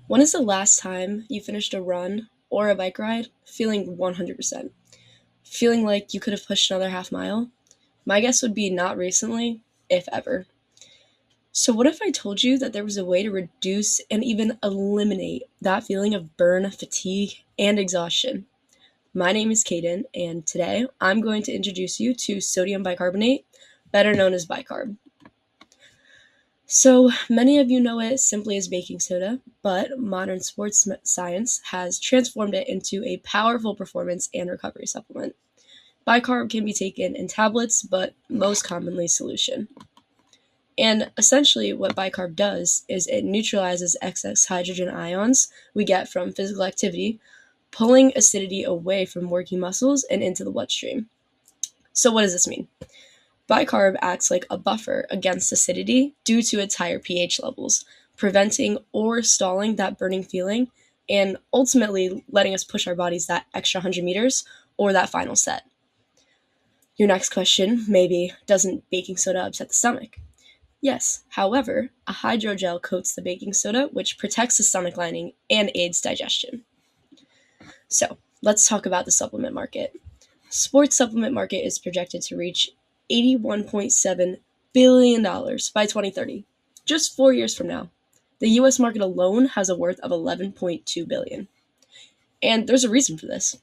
When is the last time you finished a run or a bike ride feeling 100%? Feeling like you could have pushed another half mile? My guess would be not recently, if ever. So, what if I told you that there was a way to reduce and even eliminate that feeling of burn, fatigue, and exhaustion? My name is Caden, and today I'm going to introduce you to sodium bicarbonate, better known as bicarb. So many of you know it simply as baking soda, but modern sports science has transformed it into a powerful performance and recovery supplement. Bicarb can be taken in tablets, but most commonly solution. And essentially, what bicarb does is it neutralizes excess hydrogen ions we get from physical activity, pulling acidity away from working muscles and into the bloodstream. So, what does this mean? Bicarb acts like a buffer against acidity due to its higher pH levels, preventing or stalling that burning feeling and ultimately letting us push our bodies that extra 100 meters or that final set. Your next question may be, doesn't baking soda upset the stomach? Yes, however, a hydrogel coats the baking soda, which protects the stomach lining and aids digestion. So, let's talk about the supplement market. Sports supplement market is projected to reach $81.7 billion by 2030, just 4 years from now. The US market alone has a worth of $11.2 billion. And there's a reason for this.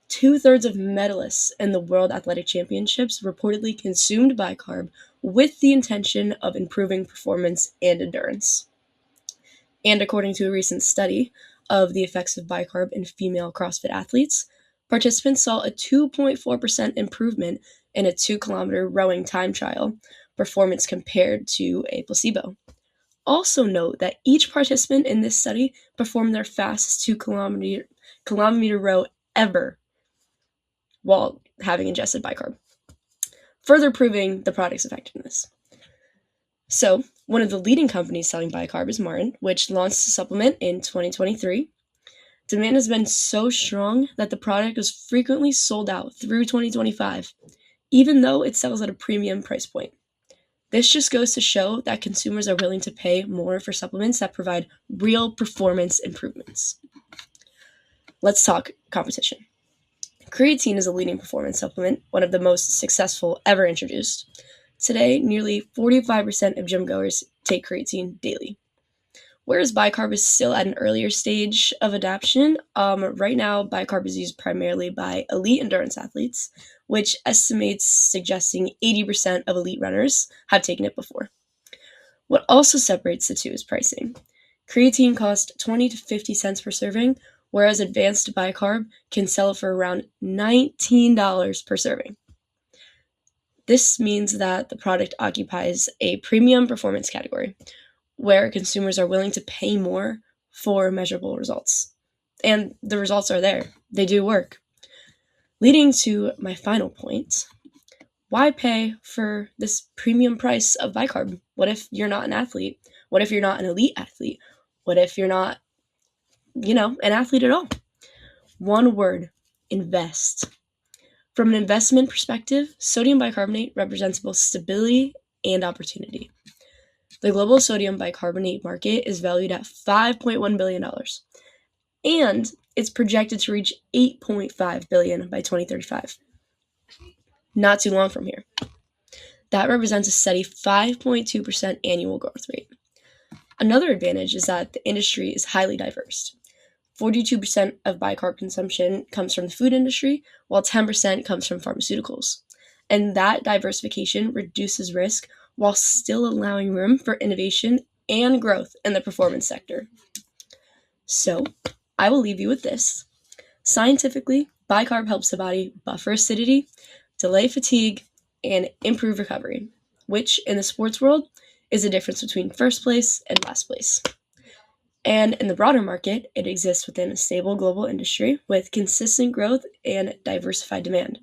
2/3 of medalists in the World Athletic Championships reportedly consumed bicarb with the intention of improving performance and endurance. And according to a recent study of the effects of bicarb in female CrossFit athletes, participants saw a 2.4% improvement in a 2-kilometer rowing time trial performance compared to a placebo. Also note that each participant in this study performed their fastest 2-kilometer row ever while having ingested bicarb, further proving the product's effectiveness. So, one of the leading companies selling bicarb is Martin, which launched the supplement in 2023. Demand has been so strong that the product was frequently sold out through 2025, even though it sells at a premium price point. This just goes to show that consumers are willing to pay more for supplements that provide real performance improvements. Let's talk competition. Creatine is a leading performance supplement, one of the most successful ever introduced. Today, nearly 45% of gym goers take creatine daily. Whereas bicarb is still at an earlier stage of adoption, right now bicarb is used primarily by elite endurance athletes, which estimates suggesting 80% of elite runners have taken it before. What also separates the two is pricing. Creatine costs 20 to 50 cents per serving, whereas advanced bicarb can sell for around $19 per serving. This means that the product occupies a premium performance category, where consumers are willing to pay more for measurable results. And the results are there. They do work. Leading to my final point, why pay for this premium price of bicarb? What if you're not an athlete? What if you're not an elite athlete? What if you're not, an athlete at all? One word, invest. From an investment perspective, sodium bicarbonate represents both stability and opportunity. The global sodium bicarbonate market is valued at $5.1 billion, and it's projected to reach $8.5 billion by 2035. Not too long from here. That represents a steady 5.2% annual growth rate. Another advantage is that the industry is highly diverse. 42% of bicarb consumption comes from the food industry, while 10% comes from pharmaceuticals. And that diversification reduces risk while still allowing room for innovation and growth in the performance sector. So, I will leave you with this. Scientifically, bicarb helps the body buffer acidity, delay fatigue, and improve recovery, which in the sports world is the difference between first place and last place. And in the broader market, it exists within a stable global industry with consistent growth and diversified demand.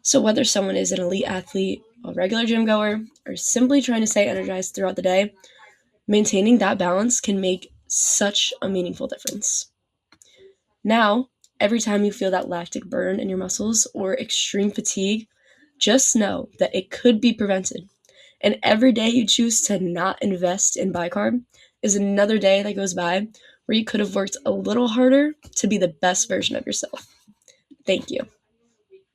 So whether someone is an elite athlete, a regular gym goer, or simply trying to stay energized throughout the day, maintaining that balance can make such a meaningful difference. Now, every time you feel that lactic burn in your muscles or extreme fatigue, just know that it could be prevented. And every day you choose to not invest in bicarb is another day that goes by where you could have worked a little harder to be the best version of yourself. Thank you.